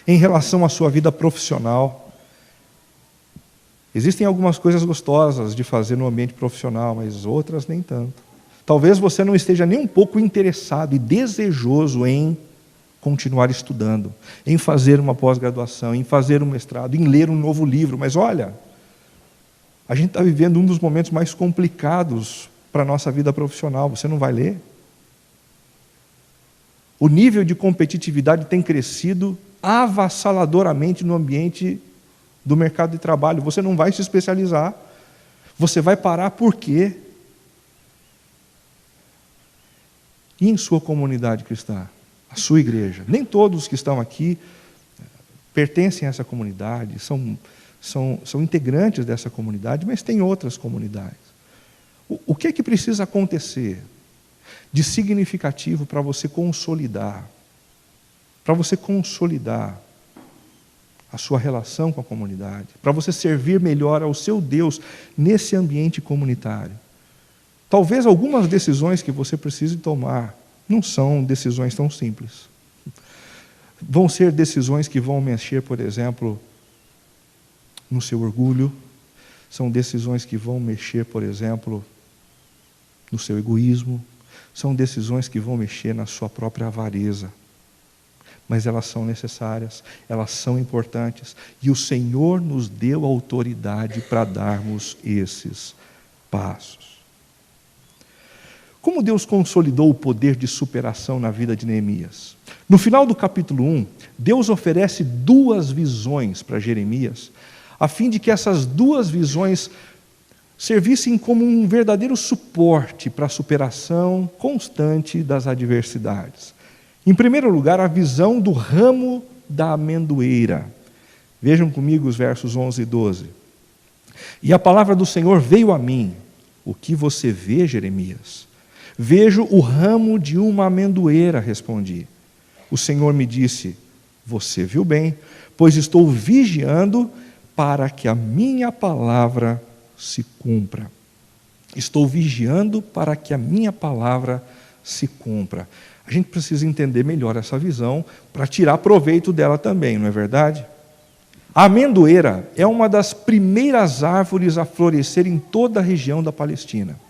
Em relação à sua vida profissional, existem algumas coisas gostosas de fazer no ambiente profissional, mas outras nem tanto. Talvez você não esteja nem um pouco interessado e desejoso em continuar estudando, em fazer uma pós-graduação, em fazer um mestrado, em ler um novo livro. Mas olha, a gente está vivendo um dos momentos mais complicados para a nossa vida profissional. Você não vai ler? O nível de competitividade tem crescido avassaladoramente no ambiente do mercado de trabalho. Você não vai se especializar. Você vai parar por quê? E em sua comunidade cristã, a sua igreja? Nem todos que estão aqui pertencem a essa comunidade, são integrantes dessa comunidade, mas tem outras comunidades. O que é que precisa acontecer de significativo para você consolidar a sua relação com a comunidade, para você servir melhor ao seu Deus nesse ambiente comunitário? Talvez algumas decisões que você precise tomar não são decisões tão simples. Vão ser decisões que vão mexer, por exemplo, no seu orgulho, são decisões que vão mexer, por exemplo, no seu egoísmo, são decisões que vão mexer na sua própria avareza. Mas elas são necessárias, elas são importantes, e o Senhor nos deu autoridade para darmos esses passos. Como Deus consolidou o poder de superação na vida de Neemias? No final do capítulo 1, Deus oferece 2 visões para Jeremias, a fim de que essas 2 visões servissem como um verdadeiro suporte para a superação constante das adversidades. Em primeiro lugar, a visão do ramo da amendoeira. Vejam comigo os versos 11 e 12. E a palavra do Senhor veio a mim. O que você vê, Jeremias? Vejo o ramo de uma amendoeira, respondi. O Senhor me disse, você viu bem, pois estou vigiando para que a minha palavra se cumpra. Estou vigiando para que a minha palavra se cumpra. A gente precisa entender melhor essa visão para tirar proveito dela também, não é verdade? A amendoeira é uma das primeiras árvores a florescer em toda a região da Palestina.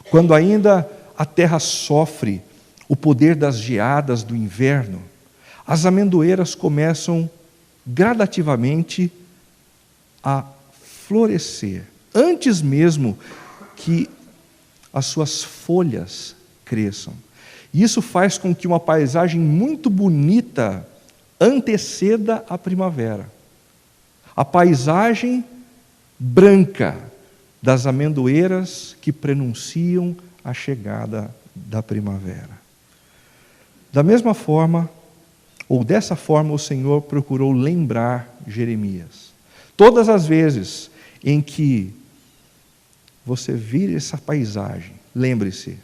Quando ainda a terra sofre o poder das geadas do inverno, as amendoeiras começam gradativamente a florescer, antes mesmo que as suas folhas cresçam. E isso faz com que uma paisagem muito bonita anteceda a primavera. A paisagem branca das amendoeiras que prenunciam a chegada da primavera. Da mesma forma, ou dessa forma, o Senhor procurou lembrar Jeremias. Todas as vezes em que você vir essa paisagem, lembre-se,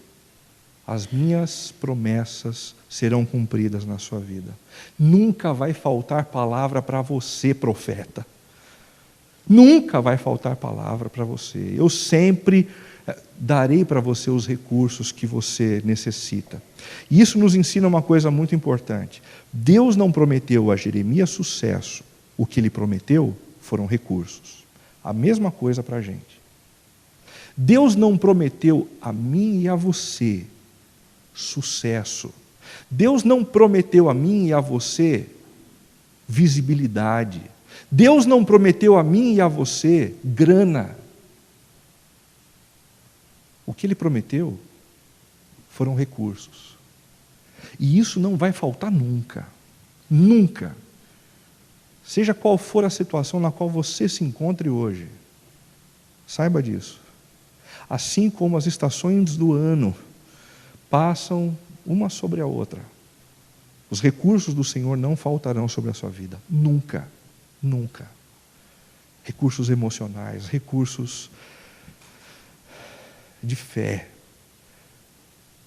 as minhas promessas serão cumpridas na sua vida. Nunca vai faltar palavra para você, profeta. Nunca vai faltar palavra para você. Eu sempre darei para você os recursos que você necessita. E isso nos ensina uma coisa muito importante. Deus não prometeu a Jeremias sucesso. O que ele prometeu foram recursos. A mesma coisa para a gente. Deus não prometeu a mim e a você sucesso. Deus não prometeu a mim e a você visibilidade. Deus não prometeu a mim e a você grana. O que Ele prometeu foram recursos. E isso não vai faltar nunca. Nunca. Seja qual for a situação na qual você se encontre hoje, saiba disso. Assim como as estações do ano passam uma sobre a outra, os recursos do Senhor não faltarão sobre a sua vida. Nunca, nunca. Recursos emocionais, recursos de fé,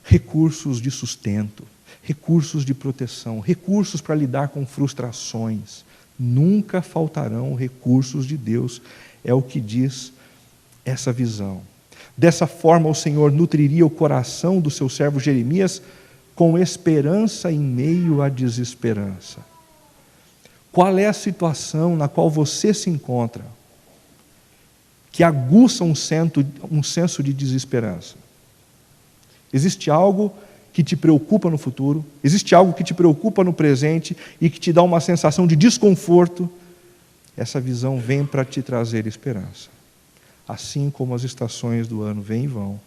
recursos de sustento, recursos de proteção, recursos para lidar com frustrações. Nunca faltarão recursos de Deus, é o que diz essa visão. Dessa forma, o Senhor nutriria o coração do seu servo Jeremias com esperança em meio à desesperança. Qual é a situação na qual você se encontra que aguça um senso de desesperança? Existe algo que te preocupa no futuro, existe algo que te preocupa no presente e que te dá uma sensação de desconforto. Essa visão vem para te trazer esperança. Assim como as estações do ano vêm e vão,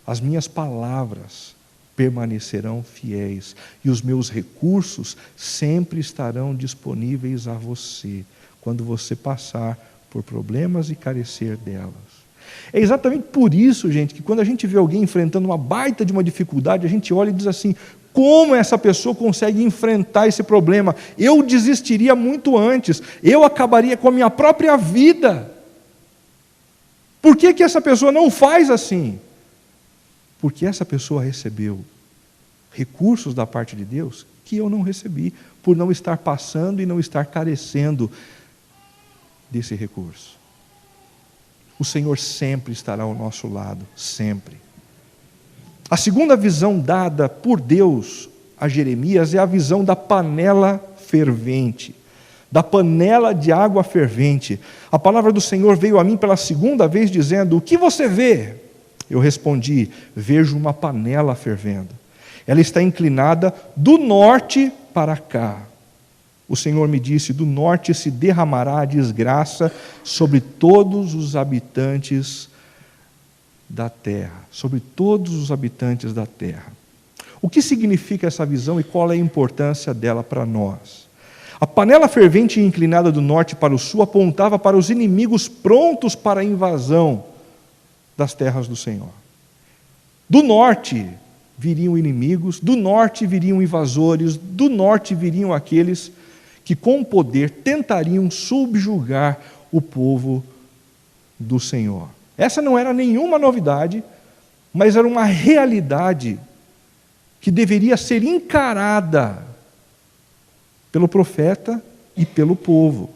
as minhas palavras permanecerão fiéis e os meus recursos sempre estarão disponíveis a você quando você passar por problemas e carecer delas. É exatamente por isso, gente, que quando a gente vê alguém enfrentando uma baita de uma dificuldade, a gente olha e diz assim: como essa pessoa consegue enfrentar esse problema? Eu desistiria muito antes, eu acabaria com a minha própria vida. Por que essa pessoa não faz assim? Porque essa pessoa recebeu recursos da parte de Deus que eu não recebi, por não estar passando e não estar carecendo desse recurso. O Senhor sempre estará ao nosso lado, sempre. A segunda visão dada por Deus a Jeremias é a visão da panela fervente, da panela de água fervente. A palavra do Senhor veio a mim pela segunda vez dizendo: o que você vê? Eu respondi: vejo uma panela fervendo. Ela está inclinada do norte para cá. O Senhor me disse: do norte se derramará a desgraça sobre todos os habitantes da terra. Sobre todos os habitantes da terra. O que significa essa visão e qual é a importância dela para nós? A panela fervente e inclinada do norte para o sul apontava para os inimigos prontos para a invasão das terras do Senhor. Do norte viriam inimigos, do norte viriam invasores, do norte viriam aqueles que com poder tentariam subjugar o povo do Senhor. Essa não era nenhuma novidade, mas era uma realidade que deveria ser encarada pelo profeta e pelo povo.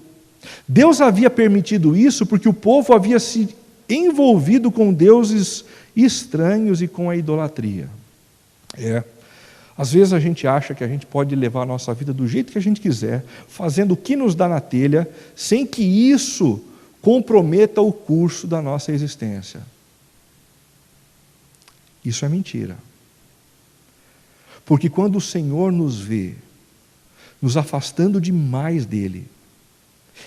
Deus havia permitido isso porque o povo havia se envolvido com deuses estranhos e com a idolatria. Às vezes a gente acha que a gente pode levar a nossa vida do jeito que a gente quiser, fazendo o que nos dá na telha, sem que isso comprometa o curso da nossa existência. Isso é mentira. Porque quando o Senhor nos vê, nos afastando demais dEle,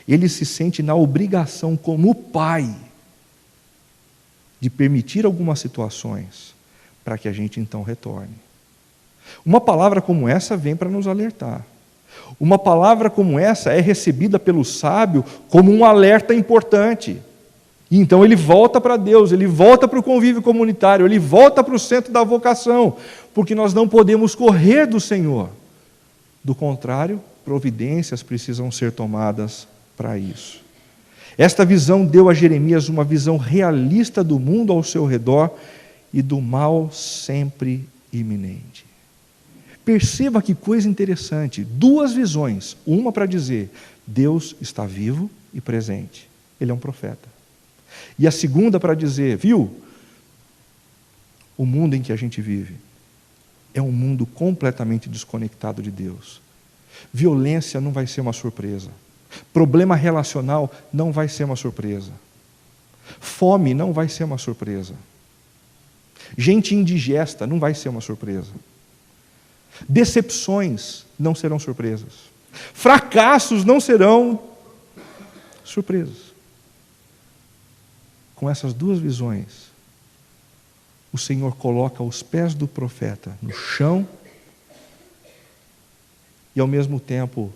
Ele se sente na obrigação, como Pai, de permitir algumas situações para que a gente então retorne. Uma palavra como essa vem para nos alertar. Uma palavra como essa é recebida pelo sábio como um alerta importante. E então ele volta para Deus, ele volta para o convívio comunitário, ele volta para o centro da vocação, porque nós não podemos correr do Senhor. Do contrário, providências precisam ser tomadas para isso. Esta visão deu a Jeremias uma visão realista do mundo ao seu redor e do mal sempre iminente. Perceba que coisa interessante, duas visões, uma para dizer, Deus está vivo e presente, Ele é um profeta. E a segunda para dizer, viu, o mundo em que a gente vive é um mundo completamente desconectado de Deus. Violência não vai ser uma surpresa, problema relacional não vai ser uma surpresa, fome não vai ser uma surpresa, gente indigesta não vai ser uma surpresa. Decepções não serão surpresas. Fracassos não serão surpresas. Com essas duas visões, o Senhor coloca os pés do profeta no chão e, ao mesmo tempo,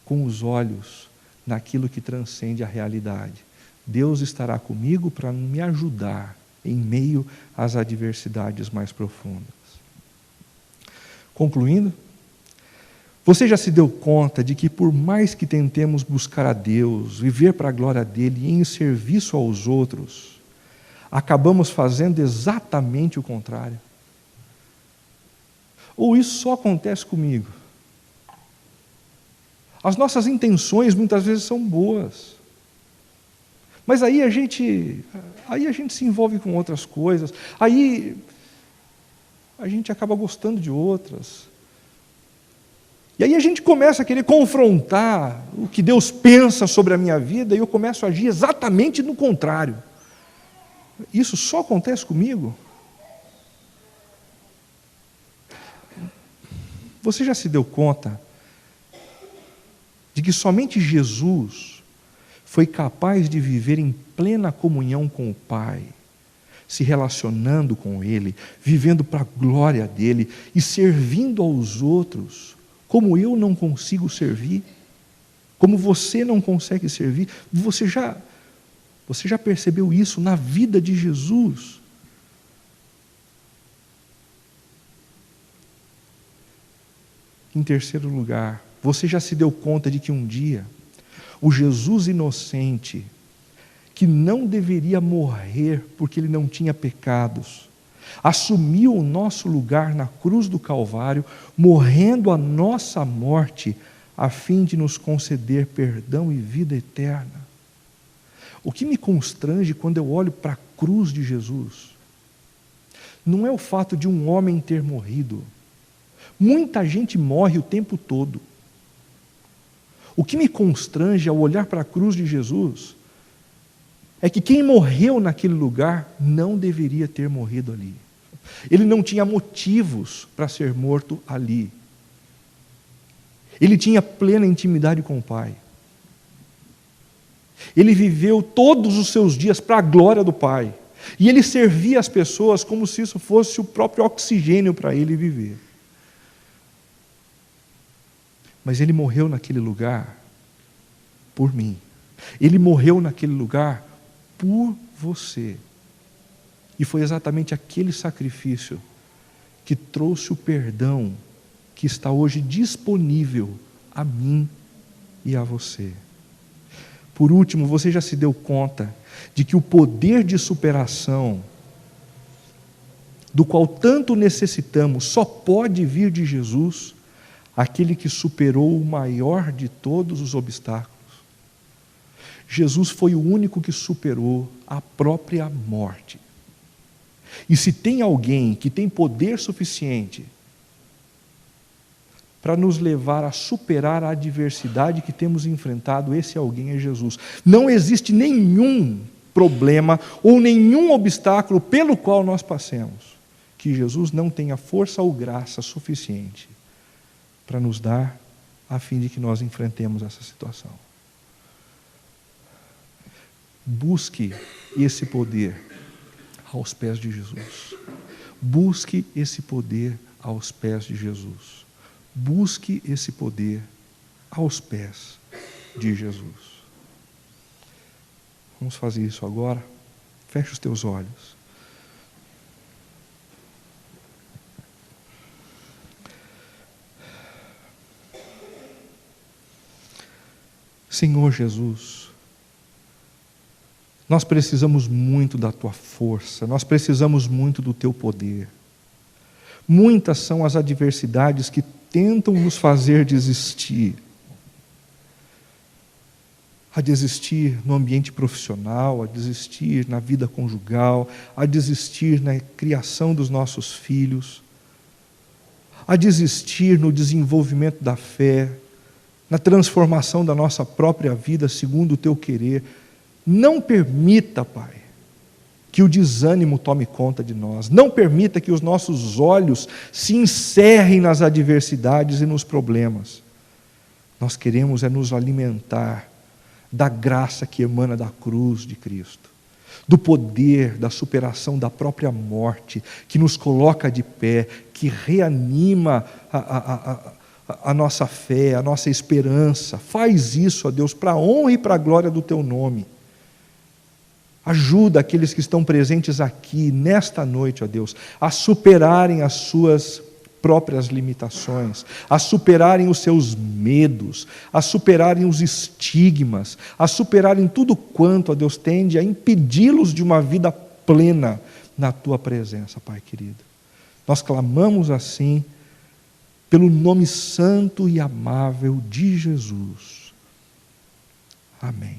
com os olhos naquilo que transcende a realidade. Deus estará comigo para me ajudar em meio às adversidades mais profundas. Concluindo, você já se deu conta de que por mais que tentemos buscar a Deus, viver para a glória dele e em serviço aos outros, acabamos fazendo exatamente o contrário? Ou isso só acontece comigo? As nossas intenções muitas vezes são boas, mas aí a gente se envolve com outras coisas, aí a gente acaba gostando de outras. E aí a gente começa a querer confrontar o que Deus pensa sobre a minha vida e eu começo a agir exatamente no contrário. Isso só acontece comigo? Você já se deu conta de que somente Jesus foi capaz de viver em plena comunhão com o Pai, se relacionando com Ele, vivendo para a glória dEle e servindo aos outros, como eu não consigo servir, como você não consegue servir? Você já percebeu isso na vida de Jesus? Em terceiro lugar, você já se deu conta de que um dia o Jesus inocente, que não deveria morrer porque ele não tinha pecados, assumiu o nosso lugar na cruz do Calvário, morrendo a nossa morte, a fim de nos conceder perdão e vida eterna? O que me constrange quando eu olho para a cruz de Jesus, não é o fato de um homem ter morrido. Muita gente morre o tempo todo. O que me constrange ao olhar para a cruz de Jesus é que quem morreu naquele lugar não deveria ter morrido ali. Ele não tinha motivos para ser morto ali. Ele tinha plena intimidade com o Pai. Ele viveu todos os seus dias para a glória do Pai. E ele servia as pessoas como se isso fosse o próprio oxigênio para ele viver. Mas ele morreu naquele lugar por mim. Ele morreu naquele lugar por você. E foi exatamente aquele sacrifício que trouxe o perdão que está hoje disponível a mim e a você. Por último, você já se deu conta de que o poder de superação, do qual tanto necessitamos, só pode vir de Jesus, aquele que superou o maior de todos os obstáculos. Jesus foi o único que superou a própria morte. E se tem alguém que tem poder suficiente para nos levar a superar a adversidade que temos enfrentado, esse alguém é Jesus. Não existe nenhum problema ou nenhum obstáculo pelo qual nós passemos que Jesus não tenha força ou graça suficiente para nos dar, a fim de que nós enfrentemos essa situação. Busque esse poder aos pés de Jesus. Busque esse poder aos pés de Jesus. Busque esse poder aos pés de Jesus. Vamos fazer isso agora? Feche os teus olhos. Senhor Jesus, nós precisamos muito da Tua força, nós precisamos muito do Teu poder. Muitas são as adversidades que tentam nos fazer desistir. A desistir no ambiente profissional, a desistir na vida conjugal, a desistir na criação dos nossos filhos, a desistir no desenvolvimento da fé, na transformação da nossa própria vida segundo o Teu querer. Não permita, Pai, que o desânimo tome conta de nós. Não permita que os nossos olhos se encerrem nas adversidades e nos problemas. Nós queremos nos alimentar da graça que emana da cruz de Cristo, do poder da superação da própria morte, que nos coloca de pé, que reanima a nossa fé, a nossa esperança. Faz isso, ó Deus, para a honra e para a glória do Teu nome. Ajuda aqueles que estão presentes aqui, nesta noite, ó Deus, a superarem as suas próprias limitações, a superarem os seus medos, a superarem os estigmas, a superarem tudo quanto, ó Deus, tende a impedi-los de uma vida plena na Tua presença, Pai querido. Nós clamamos assim, pelo nome santo e amável de Jesus. Amém.